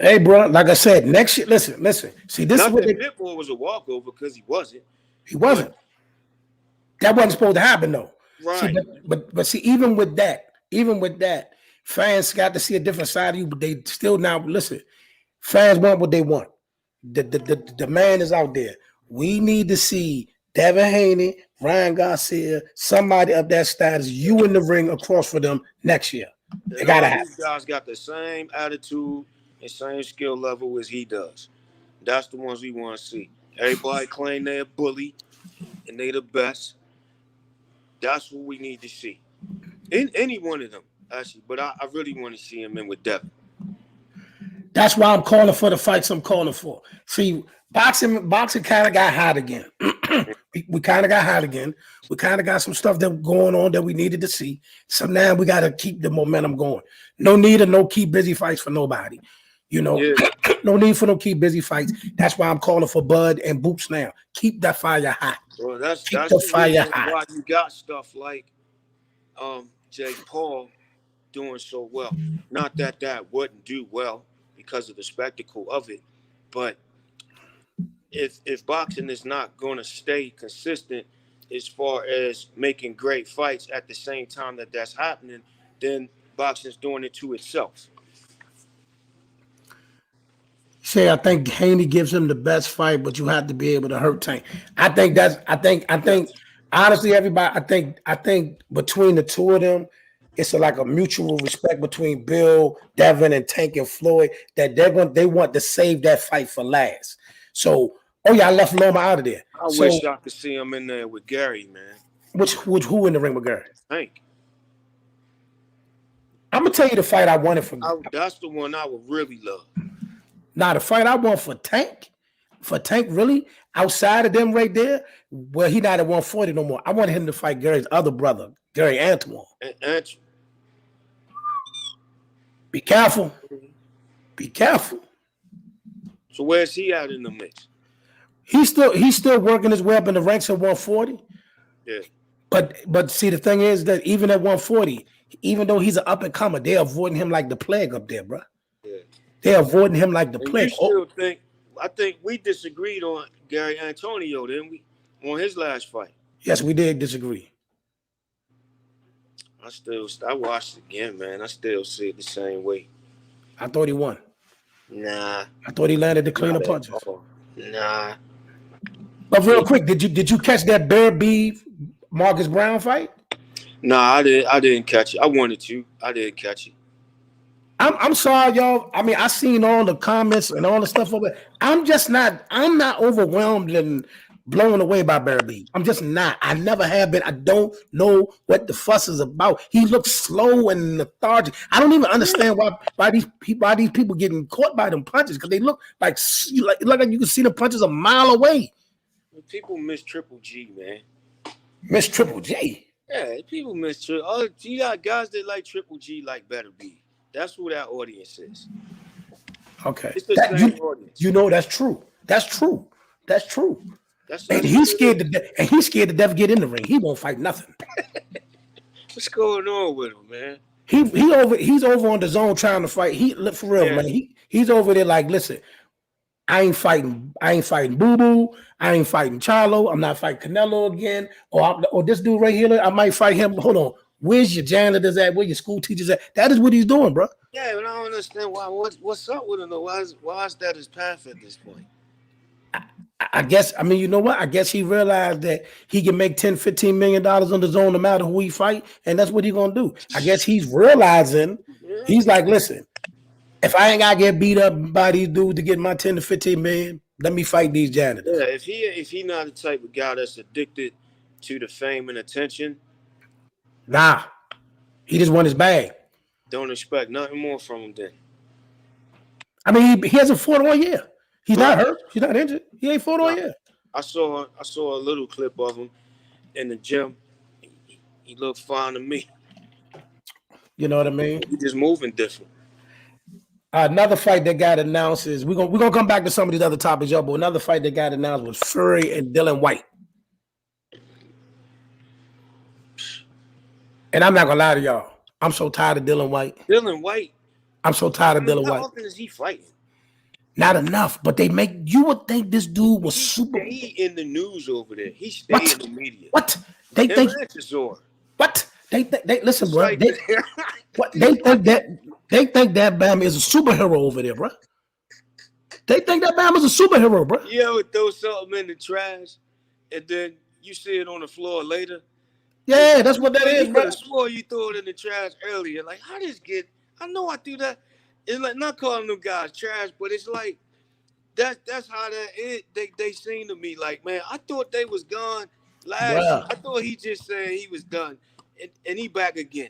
Hey, bro, like I said, next year, listen. See, this Not is what that Pitbull was a walkover, because he wasn't. He wasn't. That wasn't supposed to happen, though. Right. See, but see, even with that, fans got to see a different side of you, but they still now listen. Fans want what they want. The man is out there. We need to see Devin Haney, Ryan Garcia, somebody of that status, you in the ring across for them next year. It gotta happen. These guys got the same attitude and same skill level as he does. That's the ones we want to see. Everybody claim they're a bully and they the best. That's what we need to see. In any one of them, actually. But I really want to see him in with Devin. That's why I'm calling for the fights I'm calling for. See, boxing kind of got hot again. we kind of got hot again. We kind of got some stuff that going on that we needed to see. So now we got to keep the momentum going. No need of no keep busy fights for nobody. You know, no need for no keep busy fights. That's why I'm calling for Bud and Boots now. Keep that fire hot. Well, that's the fire hot. Why you got stuff like Jake Paul doing so well. Not that wouldn't do well because of the spectacle of it, but if boxing is not going to stay consistent as far as making great fights at the same time that's happening, then boxing's doing it to itself. Say, I think Haney gives him the best fight, but you have to be able to hurt Tank. I think honestly, everybody, I think between the two of them, it's like a mutual respect between Bill, Devin, and Tank and Floyd that they want to save that fight for last. So, I left Loma out of there. I wish I could see him in there with Gary, man. Who in the ring with Gary? Tank. I'm gonna tell you the fight I wanted for. That's the one I would really love. Now, the fight I want for Tank, really, outside of them right there, well, he not at 140 no more. I wanted him to fight Gary's other brother, Gary Antoine. Be careful. Be careful. So where's he at in the mix? He's still working his way up in the ranks at 140. Yeah. But see, the thing is that even at 140, even though he's an up and comer, they're avoiding him like the plague up there, bro. Yeah. They're avoiding him like the plague. I think we disagreed on Gary Antonio, didn't we? On his last fight. Yes, we did disagree. I watched it again, man. I still see it the same way. I thought he won. Nah. I thought he landed the cleaner punches. Nah. But real quick, did you catch that Beterbiev Marcus Browne fight? Nah, I didn't catch it. I wanted to. I didn't catch it. I'm sorry, y'all. I mean, I seen all the comments and all the stuff over there. I'm not overwhelmed and blown away by Beterbiev. I'm just not. I never have been. I don't know what the fuss is about. He looks slow and lethargic. I don't even understand why these people getting caught by them punches, because they look like you can see the punches a mile away. People miss Triple G, man. Miss Triple G? Yeah, people miss Triple. Oh, you got guys that like Triple G like Beterbiev. That's who that audience is. Okay. It's the same audience. You know that's true. That's true. And he's scared to death get in the ring. He won't fight nothing. What's going on with him, man? He's over on the zone trying to fight. For real, man. He's over there like, listen, I ain't fighting Boo Boo. I ain't fighting Charlo. I'm not fighting Canelo again. Or this dude right here, I might fight him. Hold on. Where's your janitors at? Where your school teachers at? That is what he's doing, bro. Yeah, but I don't understand why. What's up with him though? Why is that his path at this point? I guess, I mean, you know what? I guess he realized that he can make $10, $15 million on the zone no matter who he fight, and that's what he's gonna do. I guess he's realizing, he's like, listen, if I ain't gotta get beat up by these dudes to get my 10 to 15 million, Let me fight these janitors. Yeah, if he not the type of guy that's addicted to the fame and attention, Nah, he just won his bag. don't expect nothing more from him then. I mean, he hasn't fought all year. He's Right. not hurt. He's not injured. He ain't fought all year. I saw a little clip of him in the gym. He looked fine to me. You know what I mean? He just moving different. Another fight that got announced is we're gonna come back to some of these other topics, y'all. But another fight that got announced was Fury and Dillan Whyte. And I'm not gonna lie to y'all. I'm so tired of Dillan Whyte. Dillan Whyte. I'm so tired of Dillan Whyte. How often is he fighting? Not enough, but they make you would think this dude was super. He in the news over there. He stay in the media. What? They think what? They listen, bro. Like, They think that Bam is a superhero over there, bro. They think that Bam is a superhero, bro. You ever throw something in the trash and then you see it on the floor later? Yeah, that's what that is, bro. I swore you threw it in the trash earlier. Like, how this get? I know I do that. It's like not calling them guys trash, but it's like that's how that is. They seem to me like, man, I thought they was gone last year. I thought he just said he was done, and he back again.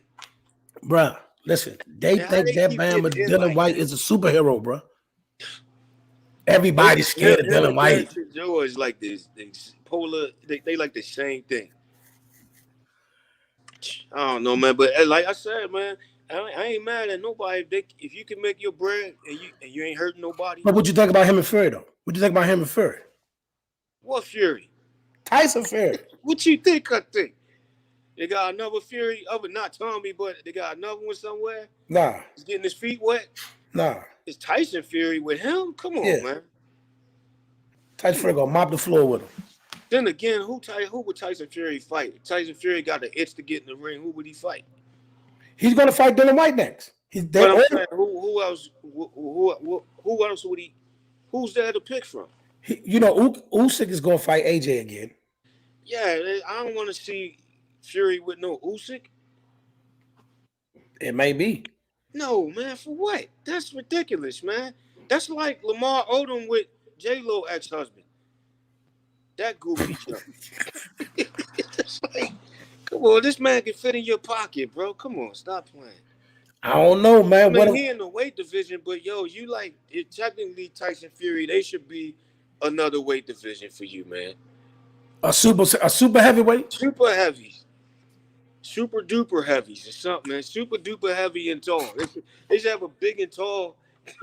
Bruh, listen, they think that Bam and Dillan Whyte is a superhero, bro. Everybody's scared of Dillan Whyte. Joe is like this polar. They like the same thing. I don't know, man, but like I said, man, I ain't mad at nobody. If you can make your bread and you ain't hurting nobody. But what you think about him and Fury, though? What you think about him and Fury? What Fury? Tyson Fury. What you think? I think they got another Fury, not Tommy, but they got another one somewhere. Nah, he's getting his feet wet. Nah, it's Tyson Fury with him. Come on, man. Tyson Fury gonna mop the floor with him. Then again, who would Tyson Fury fight? If Tyson Fury got the itch to get in the ring, who would he fight? He's gonna fight Dillan Whyte next. But I'm saying, who else? Who else would he? Who's there to pick from? Usyk is gonna fight AJ again. Yeah, I don't want to see Fury with no Usyk. It may be. No, man. For what? That's ridiculous, man. That's like Lamar Odom with J-Lo ex-husband. That goofy jump. It's like, come on, this man can fit in your pocket, bro. Come on, stop playing. I don't know, man. I mean, he in the weight division, but you like it. Technically, Tyson Fury, they should be another weight division for you, man. A super heavyweight, super heavies, super duper heavies, or something, man. Super duper heavy and tall. They should have a big and tall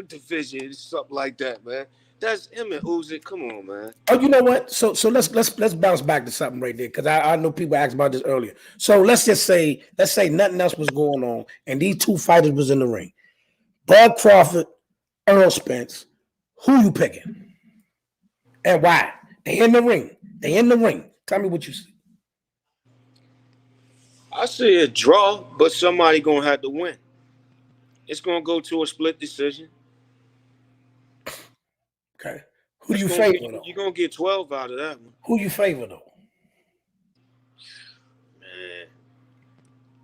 division, something like that, man. That's him and Usyk. Come on, man. Oh, you know what? So let's bounce back to something right there, because I know people asked about this earlier. So let's say nothing else was going on, and these two fighters was in the ring. Bud Crawford, Earl Spence. Who you picking? And why? They in the ring. Tell me what you see. I see a draw, but somebody gonna have to win. It's gonna go to a split decision. Okay. Who do you favor, though? You're going to get 12 out of that one. Who you favor, though? Man,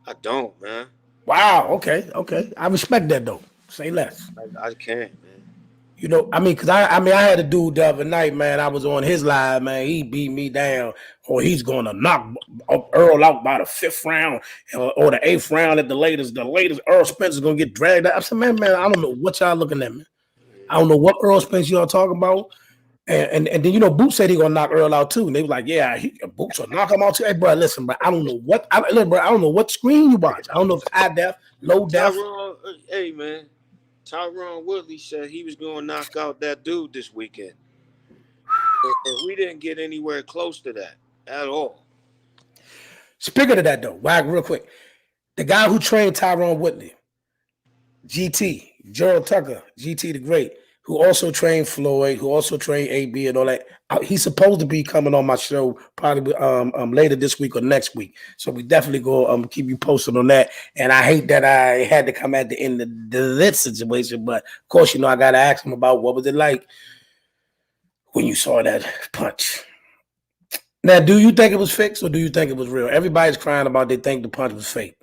I don't, man. Wow. Okay. I respect that, though. Say less. I can't, man. You know, I mean, because I had a dude the other night, man. I was on his live, man. He beat me down, or he's going to knock Earl out by the 5th round or the 8th round at the latest. The latest, Earl Spence is going to get dragged out. I said, man, I don't know what y'all looking at, man. I don't know what Earl Spence y'all talking about. And then, Boots said he going to knock Earl out, too. And they were like, yeah, Boots will knock him out, too. Hey, bro, listen, bro, I don't know what screen you watch. I don't know if it's high def, low def. Hey, man. Tyron Woodley said he was going to knock out that dude this weekend. And we didn't get anywhere close to that at all. Speaking of that, though, real quick. The guy who trained Tyron Woodley, GT, Gerald Tucker, GT the Great, who also trained Floyd, who also trained AB and all that. He's supposed to be coming on my show probably later this week or next week. So we definitely go keep you posted on that. And I hate that I had to come at the end of this situation, but of course, I got to ask him about what was it like when you saw that punch. Now, do you think it was fixed or do you think it was real? Everybody's crying about they think the punch was fake.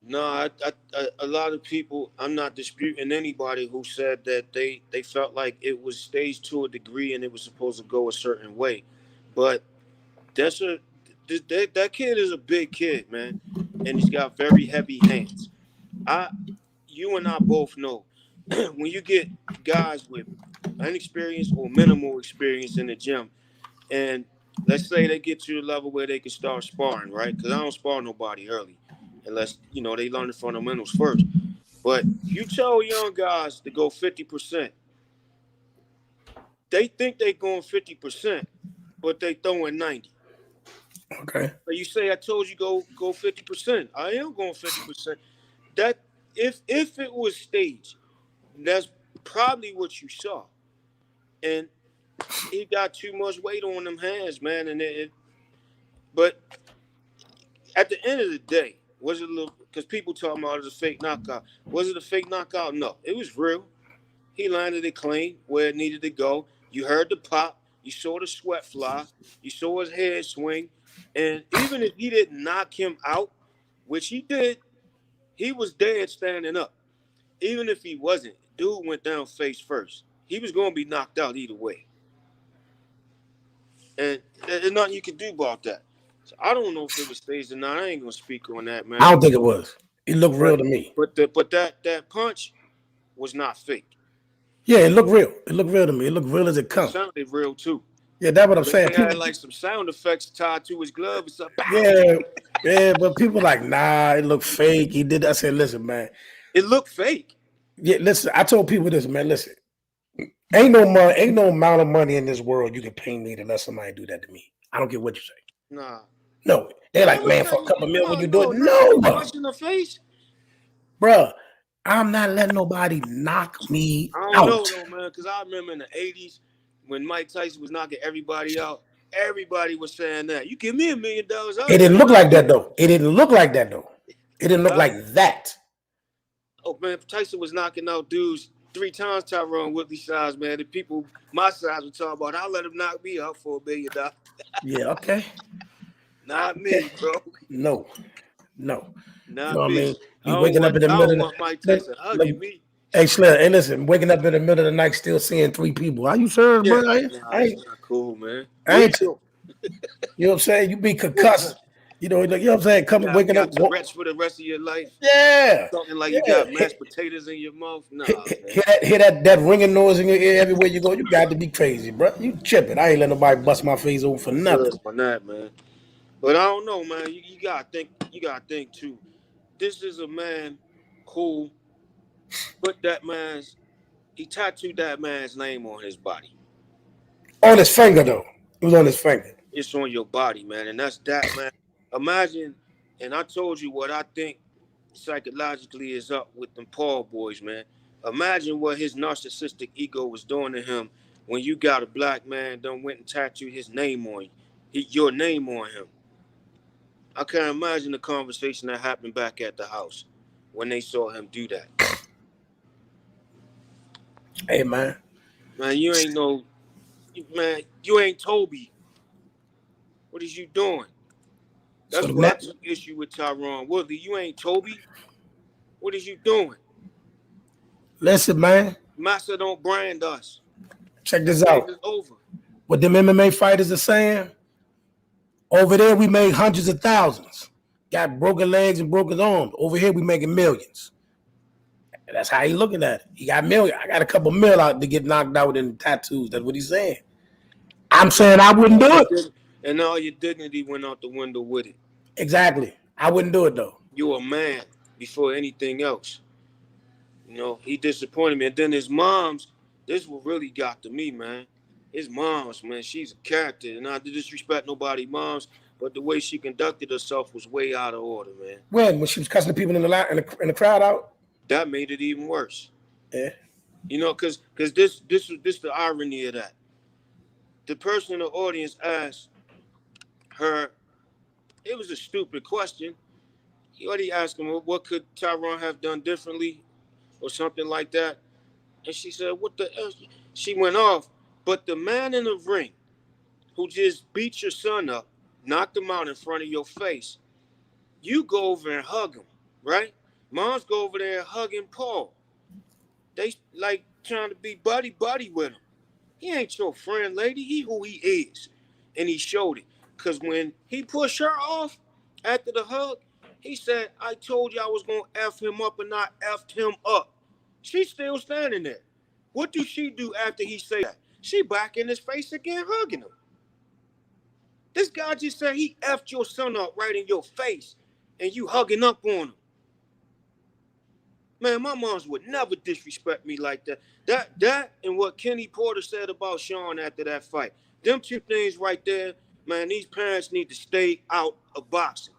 No, a lot of people. I'm not disputing anybody who said that they felt like it was staged to a degree and it was supposed to go a certain way, but that's a that kid is a big kid, man, and he's got very heavy hands. I, you and I both know when you get guys with inexperience or minimal experience in the gym, and let's say they get to the level where they can start sparring, right? Because I don't spar nobody early, unless they learn the fundamentals first. But you tell young guys to go 50%, they think they going 50%, but they throwing 90. Okay. But you say I told you go 50%. I am going 50%. That if it was staged, that's probably what you saw. And he got too much weight on them hands, man. But at the end of the day, was it a little? Because people talking about it as a fake knockout. Was it a fake knockout? No, it was real. He landed it clean where it needed to go. You heard the pop. You saw the sweat fly. You saw his head swing. And even if he didn't knock him out, which he did, he was dead standing up. Even if he wasn't, dude went down face first. He was going to be knocked out either way. And there's nothing you can do about that. So I don't know if it was staged or not. I ain't going to speak on that, man. I don't think it was. It looked real to me. But that punch was not fake. Yeah, it looked real. It looked real to me. It looked real as it comes. It sounded real, too. Yeah, that's what I'm saying. He had like some sound effects tied to his glove or something. Yeah, but people like, nah, it looked fake. He did. I said, listen, man. It looked fake. Yeah, listen, I told people this, man. Listen, ain't no amount of money in this world you can pay me to let somebody do that to me. I don't care what you say. Nah. No. They're like, man, for a couple million, when you do it? No. Punch in the face? Bruh, I'm not letting nobody knock me out. I don't know, though, man, because I remember in the 80s when Mike Tyson was knocking everybody out, everybody was saying that. You give me $1 million. It didn't look like that, though. It didn't look like that. Oh, man, Tyson was knocking out dudes 3 times Tyron Woodley size, man. The people my size were talking about, I'll let him knock me out for $1 million. Yeah, okay. Not me, bro. No. Not you know me. I mean? You waking up in the middle of the night. Hey, Slayer, hey, listen, waking up in the middle of the night still seeing 3 people. Are you sure, bro? That's not cool, man. You know what I'm saying? You be concussed. You know what I'm saying? Waking up. Tourette's for the rest of your life. Yeah. Something like you got mashed potatoes in your mouth. Nah, hear that ringing noise in your ear everywhere you go. You got to be crazy, bro. You tripping. I ain't letting nobody bust my face open for nothing. For that, man. But I don't know, man. You gotta think. You gotta think too. This is a man who he tattooed that man's name on his body. On his finger, though. It was on his finger. It's on your body, man, and that's that, man. Imagine, and I told you what I think psychologically is up with them Paul boys, man. Imagine what his narcissistic ego was doing to him when you got a black man done went and tattooed his name on you, your name on him. I can't imagine the conversation that happened back at the house when they saw him do that. Hey, man. Man, you ain't Toby. What is you doing? That's what I took issue with Tyron Woodley. You ain't Toby. What is you doing? Listen, man. Massa don't brand us. Check this out. It's over. What them MMA fighters are saying, over there we made hundreds of thousands. Got broken legs and broken arms. Over here we making millions. And that's how he looking at it. He got million. I got a couple mil out to get knocked out in tattoos. That's what he's saying. I'm saying I wouldn't do it. And all your dignity went out the window with it. Exactly. I wouldn't do it, though. You a man before anything else. You know, he disappointed me. And then his mom's, this what really got to me, man. His mom's, man, she's a character. And not to disrespect nobody's moms, but the way she conducted herself was way out of order, man. When she was cussing the people in the crowd out? That made it even worse. Yeah. You know, because this the irony of that. The person in the audience asked her, it was a stupid question. He already asked him, what could Tyron have done differently or something like that? And she said, what the hell? She went off. But the man in the ring who just beat your son up, knocked him out in front of your face, you go over and hug him. right? Moms go over there hugging Paul. They like trying to be buddy with him. He ain't your friend, lady. He who he is. And he showed it. Because when he pushed her off after the hug, he said, I told you I was going to F him up and not F'd him up. She's still standing there. What do she do after he say that? She back in his face again, hugging him. This guy just said he F'd your son up right in your face, and you hugging up on him. Man, my moms would never disrespect me like that. That and what Kenny Porter said about Sean after that fight. Them two things right there, man, these parents need to stay out of boxing.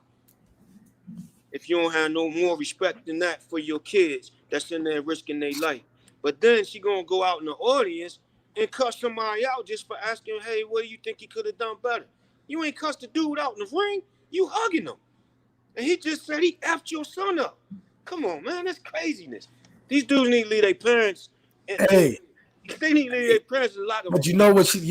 If you don't have no more respect than that for your kids that's in there risking their life. But then she gonna go out in the audience and cuss somebody out just for asking, hey, what do you think he could have done better? You ain't cussed the dude out in the ring, you hugging him. And he just said he F'd your son up. Come on, man, that's craziness. These dudes need to leave their parents. Hey, they need to leave their parents in the locker room. But you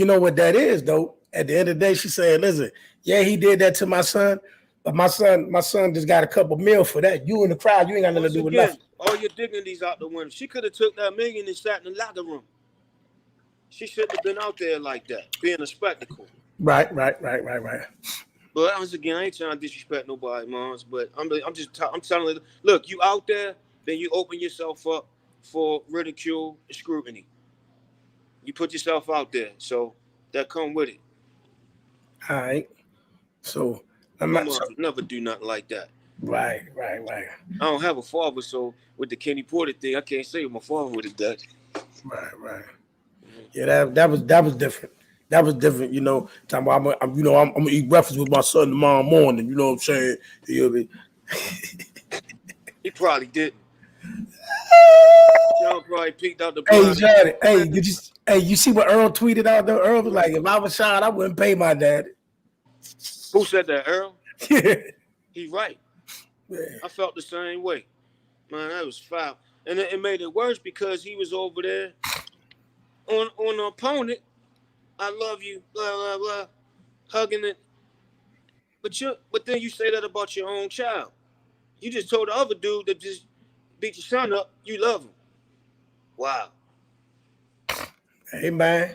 know what that is, though. At the end of the day, she said, "Listen, yeah, he did that to my son, but my son just got a couple mil for that. You in the crowd, you ain't got nothing to do with nothing. All your dignity's out the window. She could have took that million and sat in the locker room. She shouldn't have been out there like that, being a spectacle. Right. But once again, I ain't trying to disrespect nobody, moms. But I'm telling you, look, you out there, then you open yourself up for ridicule and scrutiny. You put yourself out there, so that come with it. All right. So I'm not never do nothing like that. Right. I don't have a father, so with the Kenny Porter thing, I can't say what my father would have done. Right. Yeah, that was different. That was different, you know. Talking about I'm gonna eat breakfast with my son tomorrow morning. You know what I'm saying? He probably didn't. John probably peeked out the. Hey, Johnny. You see what Earl tweeted out there? Earl was like, "If I was shot, I wouldn't pay my daddy." Who said that, Earl? Yeah. He right. Yeah. I felt the same way. Man, that was foul, and it made it worse because he was over there on the opponent. I love you, blah blah blah, hugging it. But then you say that about your own child. You just told the other dude that just beat your son up, you love him. Wow. Hey man,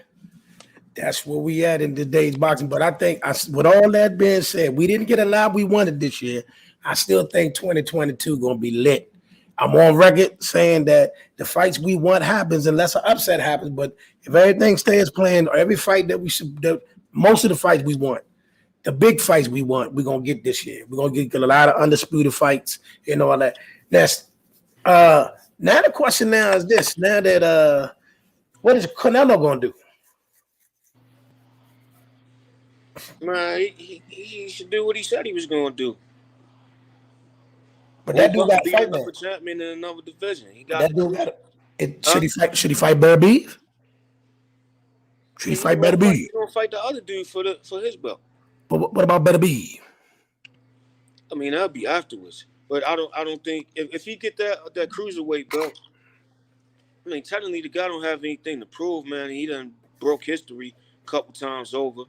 that's where we at in today's boxing. But I think, with all that being said, we didn't get a lot we wanted this year. I still think 2022 gonna be lit. I'm on record saying that the fights we want happens unless an upset happens. But if everything stays playing, or every fight that most of the fights we want, the big fights we want, we're gonna get this year. We're gonna get a lot of undisputed fights and all that. Now the question now is this: now that what is Canelo gonna do? Man, he should do what he said he was gonna do. But that dude got to fight another champion in another division. Should he fight Beterbiev? Should he fight Beterbiev? He's gonna fight the other dude for his belt. But what about Beterbiev? I mean, that'll be afterwards. But I don't think if he get that cruiserweight belt, I mean, technically the guy don't have anything to prove, man. He done broke history a couple times over.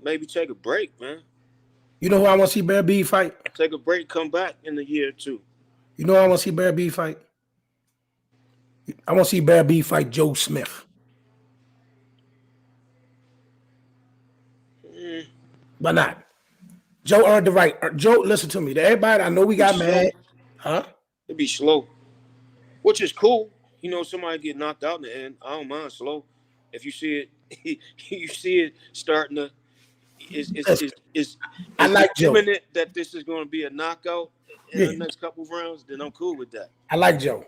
Maybe take a break, man. You know who I want to see Beterbiev fight? Take a break, come back in a year or two. You know who I want to see Beterbiev fight? I want to see Beterbiev fight Joe Smith. Why not? Joe earned the right. Joe, listen to me. Everybody, I know we got mad. Huh? It'd be slow, which is cool. You know, somebody get knocked out in the end. I don't mind slow. If you see it, you see it starting to. I like Joe. Imminent that this is going to be a knockout in the next couple of rounds, then I'm cool with that. I like Joe.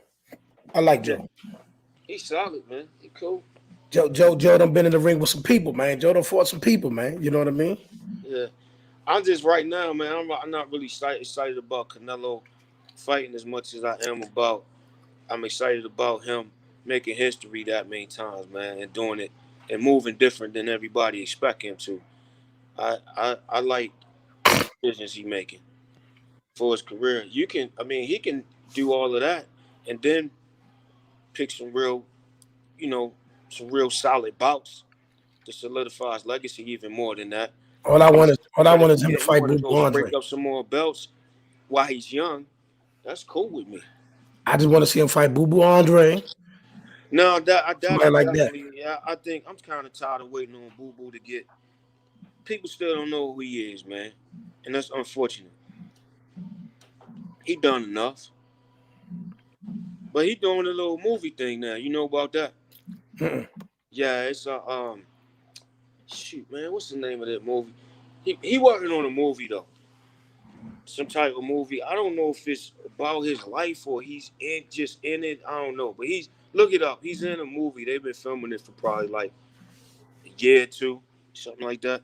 He's solid, man. He cool. Joe done been in the ring with some people, man. Joe done fought some people, man. You know what I mean? Yeah. I'm just right now, man. I'm not really excited about Canelo fighting as much as I am about. I'm excited about him making history that many times, man, and doing it and moving different than everybody expect him to. I like the decisions he's making for his career. He can do all of that and then pick some real solid bouts to solidify his legacy even more than that. All I want is him to fight Bud Crawford. Break up some more belts while he's young, that's cool with me. I just want to see him fight Boo Boo Andre. No, that Somebody like that. definitely. Yeah, I think I'm kind of tired of waiting on Boo Boo to get. People still don't know who he is, man, and that's unfortunate. He done enough, but he doing a little movie thing now. You know about that? Mm-mm. Yeah, it's a shoot, man. What's the name of that movie? He working on a movie though. Some type of movie. I don't know if it's about his life or he's just in it. I don't know. But look it up. He's in a movie. They've been filming it for probably like a year or two, something like that.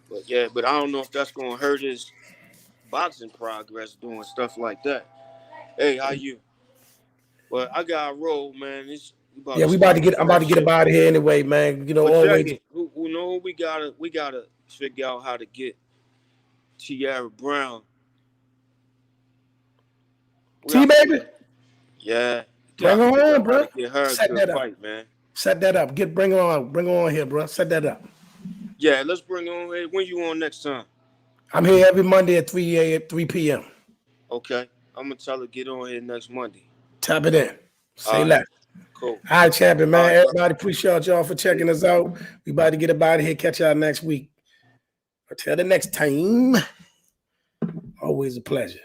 But yeah, but I don't know if that's gonna hurt his boxing progress doing stuff like that. Hey, how you? Well, I got a roll, man. We about to get. I'm about to get up out of here anyway, man. You know, but always. Who know we gotta figure out how to get Tiara Browne. T-Baby? Yeah. Bring her on, bro. Get her Set that fight, up, man. Set that up. Bring her on. Bring her on here, bro. Set that up. Yeah, let's bring her on. Hey, when you on next time? I'm here every Monday at 3 p.m. Okay. I'm going to tell her get on here next Monday. Tap it in. Say less. Cool. All right, champion, man. Everybody appreciate y'all for checking us out. We about to get up out of here. Catch y'all next week. Until the next time, always a pleasure.